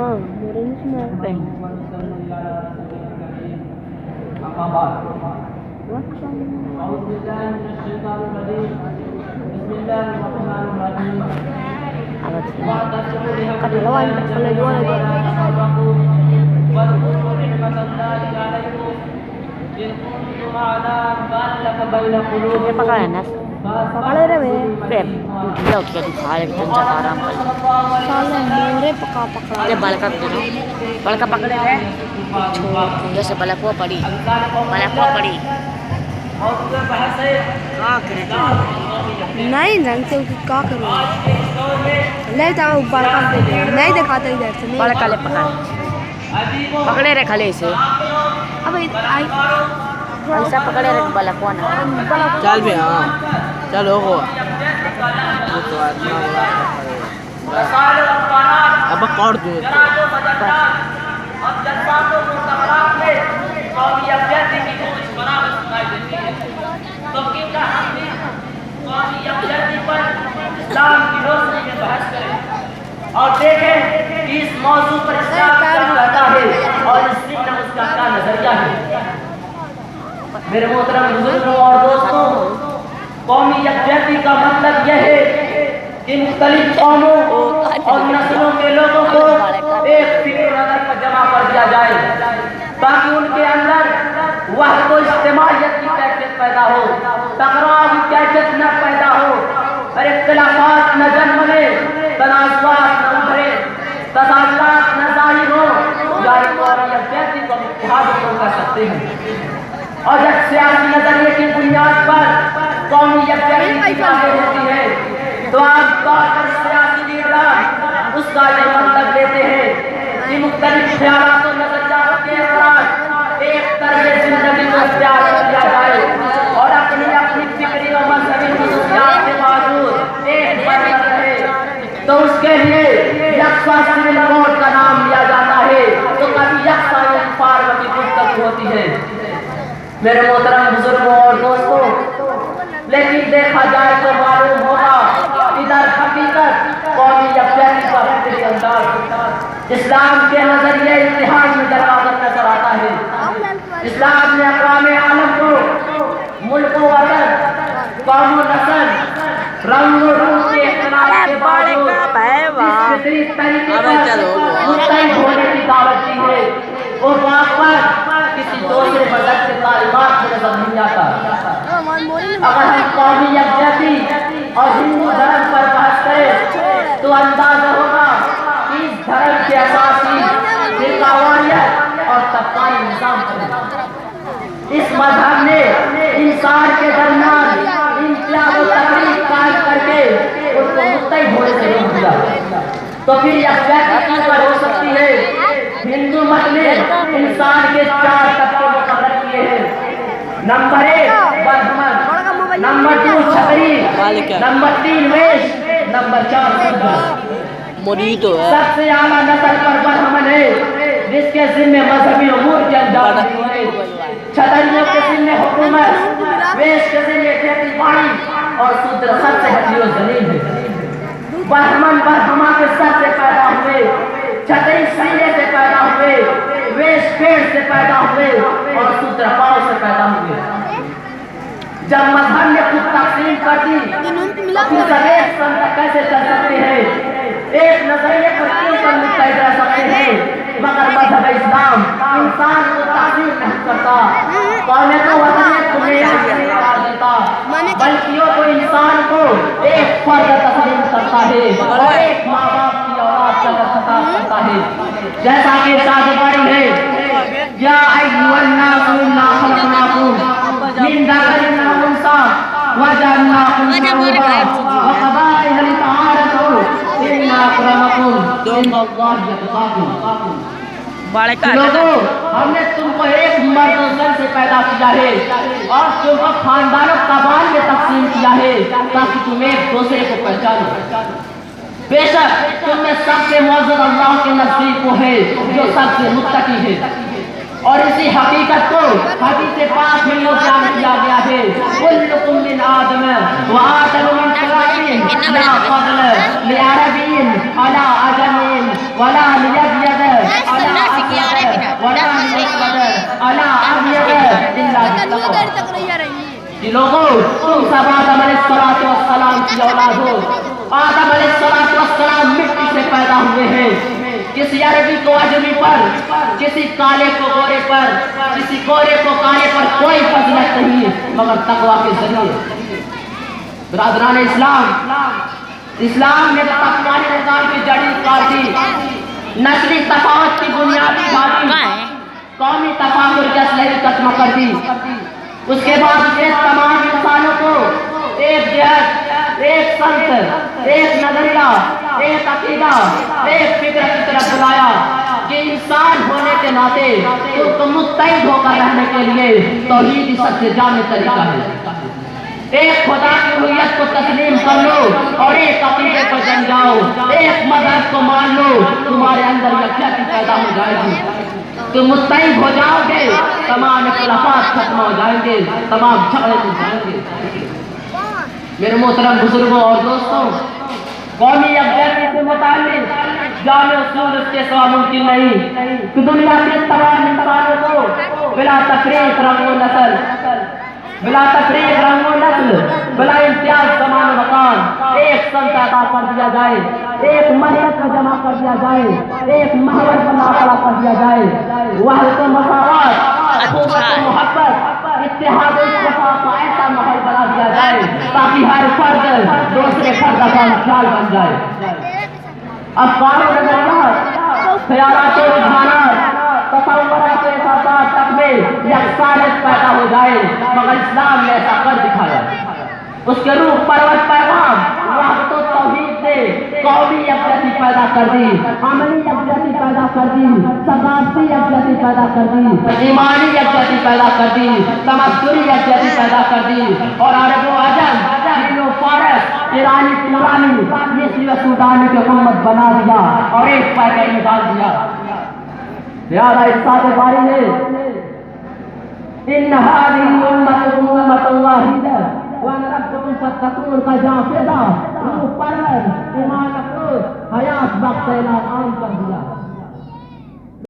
Marinis na. Kadalawan, kalagawan na ये पका है ना पकाले रे वे लो के दिखाले के चंचा आराम कर साले मोरे पका ये बालका बालका पकड़े रे जैसे बालका पड़ी नहीं ढंग से क्या करूँ नहीं तो बालका नहीं दिखाते इधर से बालका ले पकड़े रे खाले से अब ऐसा पकड़े रे बालका ना चल बे हाँ चलो हो अब कर दो और देखें कि इस मौजू पर इस्लाम क्या कहता है और इस दिन में उसका क्या नजरिया है। मेरे मोहतरम बुजुर्गों और दोस्तों, कौमी यकजहती का मतलब यह है कि मुख्तलिफ कौमों और नस्लों के लोगों को एक फिक्र नजर पर जमा कर दिया जाए ताकि उनके अंदर वह को इज्तिमाइयत की कैफियत पैदा हो, टकराव की कैफियत न पैदा हो और इख्तिलाफात न जन्म ले, तनाज़ुआत न उभरे, तसाज़ुरात न ज़ाहिर हो। यानी कौमी यकजहती को इत्तेहाद कर सकते हैं। और जब सियासी नजरिए की बुनियाद पर कौमी यकजहती की बातें होती है तो आप तौर पर सियासी लीडर उसका ये मतलब लेते हैं कि मुख्तलिफ ख्यालात और नजरियात के अफराद एक तरह जिंदगी को इख्तियार कर लिया जाए और अपनी अपनी फिक्री और मजहबी खसूसियात के बावजूद एक बन रहे, तो उसके लिए यकसा सिविल कोड का नाम लिया जाता है, तो कभी यकसा फार्म की गुफ्तगू होती है। मेरे मोहतरम बुजुर्गों और दोस्तों, लेकिन देखा जाए तो मालूम होगा इधर हकीकत कौमी यकजहती का फिक्री अंदाज इस्लाम के नजरिए इतिहास में दरवाज़ा नजर आता है। इस्लाम ने अक़वाम आलम को मुल्क व वतन, कौम व नस्ल, रंग व रूप के इख्तिलाफ के बावजूद जिस फितरी तरीके पर मुत्तहिद होने की दावत दी है वो वाक़ई किसी दूसरे मज़हब के तालिबात में नजर नहीं आता। अगर हम कौमी यकजहती और हिंदू धर्म पर बहस करें तो अंदाजा होगा कि इस धर्म के असासी फिरकावारियत और तबकाई निज़ाम पर है। इस मजहब ने इंसान के दरमियान इम्तियाज़ और तफरीक कायम करके उसको मुत्तहिद होने से रोक दिया। तो फिर यकजहती किस पर हो सकती है? हिंदू मत ने इंसान के 4 तबके मुकर्रर किए हैं। नंबर 1 ब्राह्मण, नंबर 2 क्षत्रिय, नंबर 3 वैश्य, नंबर 4 शूद्र। मुरीद है सबसे आला नस्ल पर ब्राह्मण है जिसके जिम्मे मजहबी उमूर के अंजाम है। क्षत्रियों के जिम्मे हुकूमत, वैश्य के जिम्मे खेती बाड़ी और शूद्र सबसे हठी और जलील है। ब्राह्मण ब्रह्मा के सर से पैदा हुए, क्षत्रिय सीने से पैदा हुए, वैश्य पेड़ से पैदा हुए और शूद्र पांव से पैदा हुए। जब मजहब ने खुद तकसीम कर दी तो सब एक संग कैसे चल सकते हैं? एक नजरिए पर क्यों सब मुत्तहिद रह सकते हैं? मगर मजहब इस्लाम इंसान को तकसीम नहीं करता, कौमे को वतनियत को नहीं देता, बल्कि वो इंसान को एक फर्द तस्लीम करता है और एक माँ बाप की औलाद का खिताब करता है। जैसा कि इरशाद बारी है, या अय्युहन्नासु इन्ना खलक़नाकुम मिन ज़करिन व उन्सा वजअलनाकुम शुऊअन व क़बाइल लितआरफू इन्ना अक्रमकुम इनदल्लाहि यतक़ाकुम। लोगों, हमने तुमको एक मर्द और जन से पैदा किया है और तुमको खानदानों कबाइल में तकसीम किया है ताकि तुम एक दूसरे को पहचानो। बेशक तुमने सबसे मौजूद अल्लाह के नजदीक को है जो सबसे मुत्तकी है और इसी हकीकत को हदीस पाक में बयान किया गया है। कुल्लुकुम मिन आदम व आदम मिन तुराबिन ला फज़ल लिअरबिय्यिन अला अजमिन वला लियब्यद کہ لوگوں تم سب آدم علیہ السلام کی اولاد ہو. آدم علیہ السلام مٹی سے پیدا ہوئے ہیں. کسی عربی کو عجمی پر، کسی کالے کو گورے پر، کسی گورے کو کالے پر کوئی فضیلت نہیں مگر تقویٰ کے ذریعے. برادران اسلام، اسلام نے تقوی نظام کی جڑی کاٹ دی، نسلی تفاوت کی بنیادی کھا قومی تفاخر کی اصلی ختم کر دی. اس کے بعد یہ تمام انسانوں کو ایک جہت، ایک سمت، ایک نظریہ، ایک عقیدہ، ایک فکر کی طرف بلایا کہ انسان ہونے کے ناطے تم کو متحد ہو کر رہنے کے لیے توحید ہی سب سے جامع طریقہ ہے. ایک خدا کی الوہیت کو تسلیم کر لو اور ایک عقیدے پر جم جاؤ. ایک مذہب کو مان لو، تمہارے اندر یکجہتی پیدا ہو جائے گی. تم متحد ہو جاؤ گے، تمام اختلافات ختم ہو جائیں گے، تمام جھگڑے مٹ جائیں گے. میرے محترم بزرگوں اور دوستوں، قومی یکجہتی سے متعلق جامع اصول اس کے سوا ممکن نہیں کہ دنیا کے تمام انسانوں کو بلا تفریق رنگ و نسل، بلا تفریق رنگ و نسل، بلا امتیاز زمان و مکان ایک سمت عطا کر دیا جائے، ایک ملت میں جمع کر دیا جائے، ایک محور بنا کھڑا کر دیا جائے. وحدت و مساوات، اخوت و محبت، اتحاد و اتفاق کا ایسا ماحول بنا دیا جائے تاکہ ہر فرد دوسرے فرد کا مثال بن جائے. افکار و نظریات، خیالات و رجحانات، تصورات و احساسات تک میں یکسانیت پیدا ہو جائے مگر اسلام نے ایسا کر دکھایا. اس کے روح پرور پیغام وحدت و توحید نے قومی یکجہتی پیدا کر دی، عملی یکجہتی پیدا کر دی، ثقافتی یکجہتی پیدا کر دی، ایمانی یکجہتی پیدا کر دی، تمدنی یکجہتی پیدا کر دی. اور عرب و عجم، چین و فارس، ایرانی تورانی، مصری و سودانی کی امت بنا دیا اور ایک پیکر میں ڈال دیا. لہذا ارشاد باری ہے ان هذه امتكم امة واحدة وانا ربكم فاتقون کا جہاں پیدا روح پرور ایمان افروز حیات بخش اعلان عام کر دیا.